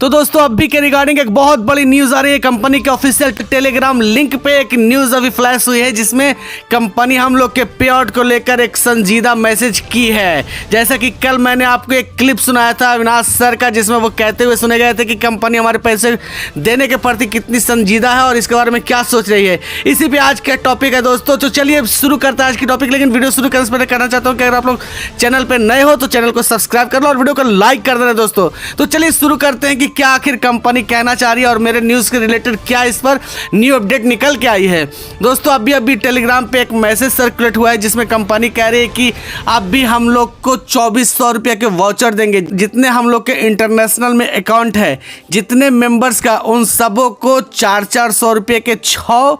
तो दोस्तों अभी के रिगार्डिंग एक बहुत बड़ी न्यूज आ रही है। कंपनी के ऑफिशियल टेलीग्राम लिंक पे एक न्यूज अभी फ्लैश हुई है जिसमें कंपनी हम लोग के पे आउट को लेकर एक संजीदा मैसेज की है। जैसा कि कल मैंने आपको एक क्लिप सुनाया था अविनाश सर का, जिसमें वो कहते हुए सुने गए थे कि कंपनी हमारे पैसे देने के प्रति कितनी संजीदा है और इसके बारे में क्या सोच रही है। इसी पे आज का टॉपिक है दोस्तों। तो चलिए शुरू करते हैं आज की टॉपिक। लेकिन वीडियो शुरू करने से पहले कहना चाहता हूँ कि अगर आप लोग चैनल पर नए हो तो चैनल को सब्सक्राइब कर लो और वीडियो को लाइक कर देना दोस्तों। तो चलिए शुरू करते हैं कि क्या आखिर कंपनी कहना चाह रही है और मेरे न्यूज़ के रिलेटेड क्या इस पर न्यू अपडेट निकल के आई है। दोस्तों अभी टेलीग्राम पे एक मैसेज सर्कुलेट हुआ है जिसमें कंपनी कह रही है कि अभी हम लोग को 2400 रुपये के वाउचर देंगे। जितने हम लोग के इंटरनेशनल में अकाउंट है, जितने मेंबर्स का, उन सबों को 400 रुपये के 6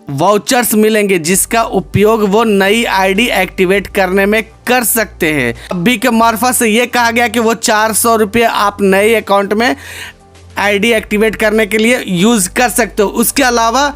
वाउचर्स मिलेंगे जिसका उपयोग वो नई आईडी एक्टिवेट करने में कर सकते हैं। अभी के मार्फत से ये कहा गया कि वो 400 रुपये आप नए अकाउंट में आईडी एक्टिवेट करने के लिए यूज़ कर सकते हो। उसके अलावा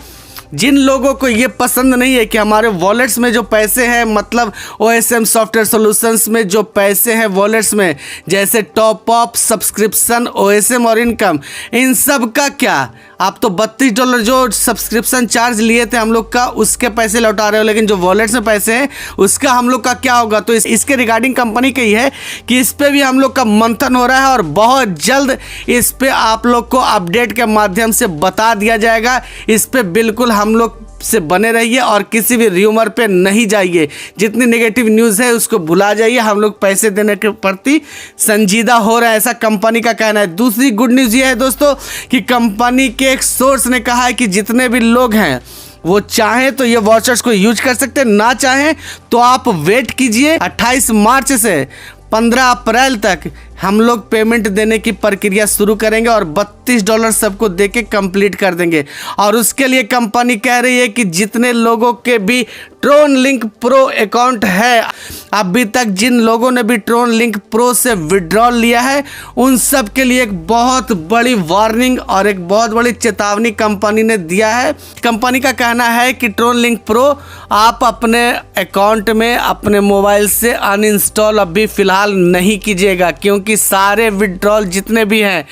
जिन लोगों को ये पसंद नहीं है कि हमारे वॉलेट्स में जो पैसे हैं, मतलब OSM सॉफ्टवेयर सॉल्यूशंस में जो पैसे हैं वॉलेट्स में, जैसे टॉप अप, सब्सक्रिप्शन, OSM और इनकम, इन सब का क्या, आप तो $32 जो सब्सक्रिप्शन चार्ज लिए थे हम लोग का, उसके पैसे लौटा रहे हो, लेकिन जो वॉलेट्स में पैसे हैं उसका हम लोग का क्या होगा। तो इसके रिगार्डिंग कंपनी कही है कि इस पर भी हम लोग का मंथन हो रहा है और बहुत जल्द इस पर आप लोग को अपडेट के माध्यम से बता दिया जाएगा। इस पर बिल्कुल हम लोग से बने रहिए और किसी भी र्यूमर पे नहीं जाइए। जितनी नेगेटिव न्यूज़ है उसको भुला जाइए। हम लोग पैसे देने के प्रति संजीदा हो रहा है, ऐसा कंपनी का कहना है। दूसरी गुड न्यूज़ ये है दोस्तों कि कंपनी के एक सोर्स ने कहा है कि जितने भी लोग हैं वो चाहें तो ये वाउचर्स को यूज कर सकते हैं, ना चाहें तो आप वेट कीजिए। 28 मार्च से 15 अप्रैल तक हम लोग पेमेंट देने की प्रक्रिया शुरू करेंगे और $32 सबको देके कंप्लीट कर देंगे। और उसके लिए कंपनी कह रही है कि जितने लोगों के भी ट्रोन लिंक प्रो अकाउंट है, अभी तक जिन लोगों ने भी ट्रोन लिंक प्रो से विड्रॉल लिया है, उन सब के लिए एक बहुत बड़ी वार्निंग और एक बहुत बड़ी चेतावनी कंपनी ने दिया है। कंपनी का कहना है कि ट्रोन लिंक प्रो आप अपने अकाउंट में अपने मोबाइल से अनइंस्टॉल अभी फ़िलहाल नहीं कीजिएगा, क्योंकि सारे विड्रॉल जितने भी हैं,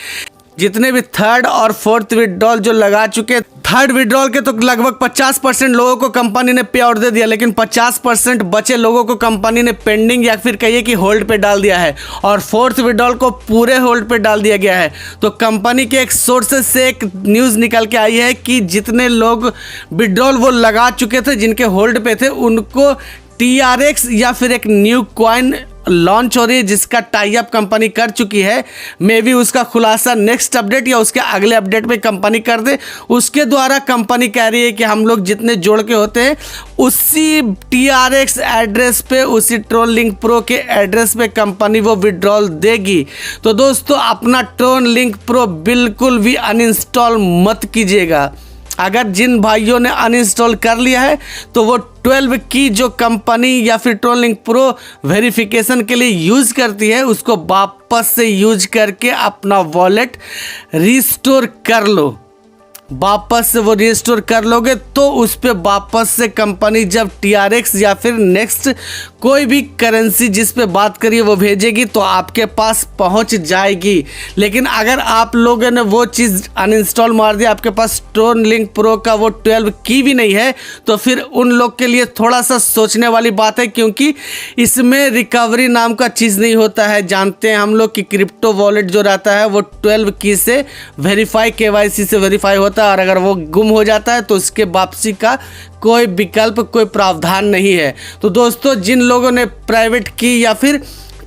जितने भी थर्ड और फोर्थ विड्रॉल जो लगा चुके, थर्ड विड्रॉल के तो लगभग 50% लोगों को कंपनी ने पे आउट दे दिया, लेकिन 50% बचे लोगों को कंपनी ने पेंडिंग या फिर कहिए कि होल्ड पे डाल दिया है और फोर्थ विड्रॉल को पूरे होल्ड पे डाल दिया गया है। तो कंपनी के एक सोर्सेज से एक न्यूज़ निकल के आई है कि जितने लोग विड्रॉल वो लगा चुके थे, जिनके होल्ड पे थे, उनको TRX या फिर एक न्यू कॉइन लॉन्च हो रही है जिसका टाई अप कंपनी कर चुकी है। मे बी उसका खुलासा नेक्स्ट अपडेट या उसके अगले अपडेट में कंपनी कर दे। उसके द्वारा कंपनी कह रही है कि हम लोग जितने जोड़ के होते हैं उसी TRX एड्रेस पे, उसी ट्रोन लिंक प्रो के एड्रेस पे कंपनी वो विड्रॉल देगी। तो दोस्तों अपना ट्रोन लिंक प्रो बिल्कुल भी अनइंस्टॉल मत कीजिएगा। अगर जिन भाइयों ने अनइंस्टॉल कर लिया है तो वो 12 की जो कंपनी या फिर ट्रोन लिंक प्रो वेरिफिकेशन के लिए यूज़ करती है, उसको वापस से यूज करके अपना वॉलेट रिस्टोर कर लो। वापस से वो रिस्टोर कर लोगे तो उस पर वापस से कंपनी जब TRX या फिर नेक्स्ट कोई भी करेंसी जिस पे बात करिए वो भेजेगी तो आपके पास पहुंच जाएगी। लेकिन अगर आप लोगों ने वो चीज़ अनइंस्टॉल मार दिया, आपके पास ट्रोन लिंक प्रो का वो 12 की भी नहीं है, तो फिर उन लोग के लिए थोड़ा सा सोचने वाली बात है, क्योंकि इसमें रिकवरी नाम का चीज़ नहीं होता है। जानते हैं हम लोग कि क्रिप्टो वॉलेट जो रहता है वो 12 की से वेरीफाई, KYC से वेरीफाई होता है और अगर वो गुम हो जाता है तो उसके वापसी का कोई विकल्प, कोई प्रावधान नहीं है। तो दोस्तों जिन लोगों ने प्राइवेट की या फिर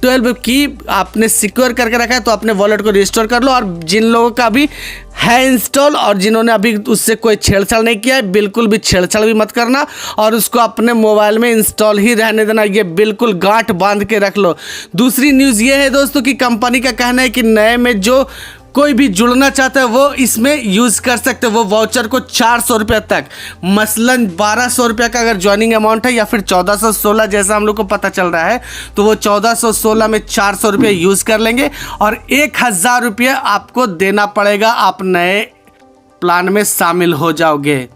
12 की आपने सिक्योर करके रखा है तो अपने वॉलेट को रिस्टोर कर लो। और जिन लोगों का भी है इंस्टॉल और जिन्होंने अभी उससे कोई छेड़छाड़ नहीं किया है, बिल्कुल भी छेड़छाड़ भी मत करना और उसको अपने मोबाइल में इंस्टॉल ही रहने देना। ये बिल्कुल गांठ बांध के रख लो। दूसरी न्यूज़ ये है दोस्तों कि कंपनी का कहना है कि नए में जो कोई भी जुड़ना चाहता है वो इसमें यूज़ कर सकते हैं। वो वाउचर को 400 रुपये तक, मसलन 1200 रुपये का अगर ज्वाइनिंग अमाउंट है या फिर 1416 जैसा हम लोग को पता चल रहा है, तो वो 1416 में 400 रुपये यूज़ कर लेंगे और 1000 रुपये आपको देना पड़ेगा। आप नए प्लान में शामिल हो जाओगे।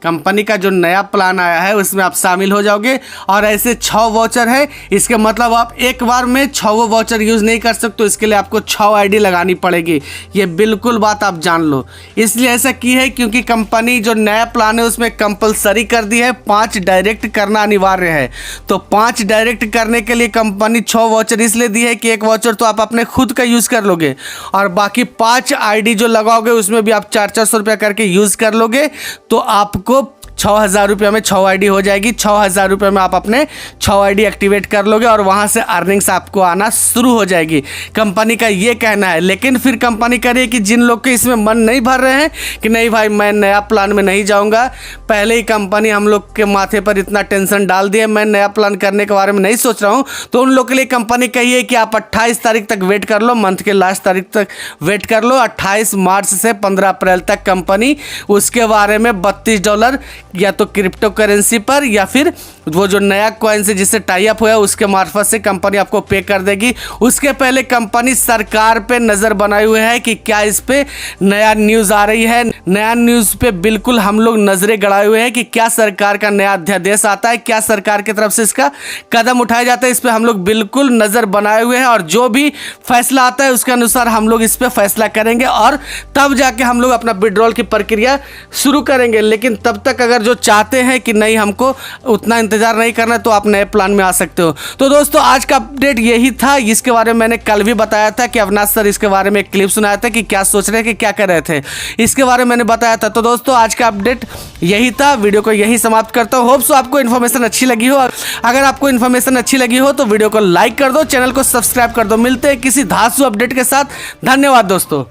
कंपनी का जो नया प्लान आया है उसमें आप शामिल हो जाओगे। और ऐसे 6 वाउचर है, इसके मतलब आप एक बार में 6 वाउचर यूज़ नहीं कर सकते, तो इसके लिए आपको 6 आईडी लगानी पड़ेगी। ये बिल्कुल बात आप जान लो। इसलिए ऐसा की है क्योंकि कंपनी जो नया प्लान है उसमें कंपलसरी कर दी है 5 डायरेक्ट करना अनिवार्य है। तो 5 डायरेक्ट करने के लिए कंपनी 6 वाउचर इसलिए दी है कि एक वाउचर तो आप अपने खुद का यूज़ कर लोगे और बाकी 5 आईडी जो लगाओगे उसमें भी आप 400-400 रुपया करके यूज़ कर लोगे, तो आपको 6,000 रुपये में 6 आईडी हो जाएगी। 6,000 रुपये में आप अपने 6 आईडी एक्टिवेट कर लोगे और वहाँ से अर्निंग्स आपको आना शुरू हो जाएगी। कंपनी का ये कहना है। लेकिन फिर कंपनी कह रही है कि जिन लोग के इसमें मन नहीं भर रहे हैं कि नहीं भाई मैं नया प्लान में नहीं जाऊँगा, पहले ही कंपनी हम लोग के माथे पर इतना टेंशन डाल दिया, मैं नया प्लान करने के बारे में नहीं सोच रहा हूँ, तो उन लोग के लिए कंपनी कही है कि आप 28 तारीख तक वेट कर लो, मंथ के लास्ट तारीख तक वेट कर लो। 28 मार्च से 15 अप्रैल तक कंपनी उसके बारे में $32 या तो क्रिप्टो करेंसी पर या फिर वो जो नया कॉइन से जिससे टाई अप हुआ है उसके मार्फत से कंपनी आपको पे कर देगी। उसके पहले कंपनी सरकार पे नज़र बनाए हुए है कि क्या इस पे नया न्यूज़ आ रही है। नया न्यूज़ पे बिल्कुल हम लोग नज़रें गड़ाए हुए हैं कि क्या सरकार का नया अध्यादेश आता है, क्या सरकार की तरफ से इसका कदम उठाया जाता है। इस पर हम लोग बिल्कुल नज़र बनाए हुए हैं और जो भी फैसला आता है उसके अनुसार हम लोग इस पर फैसला करेंगे और तब जाके हम लोग अपना विड्रॉल की प्रक्रिया शुरू करेंगे। लेकिन तब तक अगर जो चाहते हैं कि नहीं हमको उतना इंतजार नहीं करना तो आप नए प्लान में आ सकते हो। तो दोस्तों आज का अपडेट यही था। इसके बारे में मैंने कल भी बताया था कि अविनाश सर इसके बारे में एक क्लिप सुनाया था कि क्या सोच रहे हैं कि क्या कर रहे थे, इसके बारे में मैंने बताया था। तो दोस्तों आज का अपडेट यही था। वीडियो को यही समाप्त करता हूँ। होप सो आपको इन्फॉर्मेशन अच्छी लगी हो। अगर आपको इन्फॉर्मेशन अच्छी लगी हो तो वीडियो को लाइक कर दो, चैनल को सब्सक्राइब कर दो। मिलते हैं किसी धांसू अपडेट के साथ। धन्यवाद दोस्तों।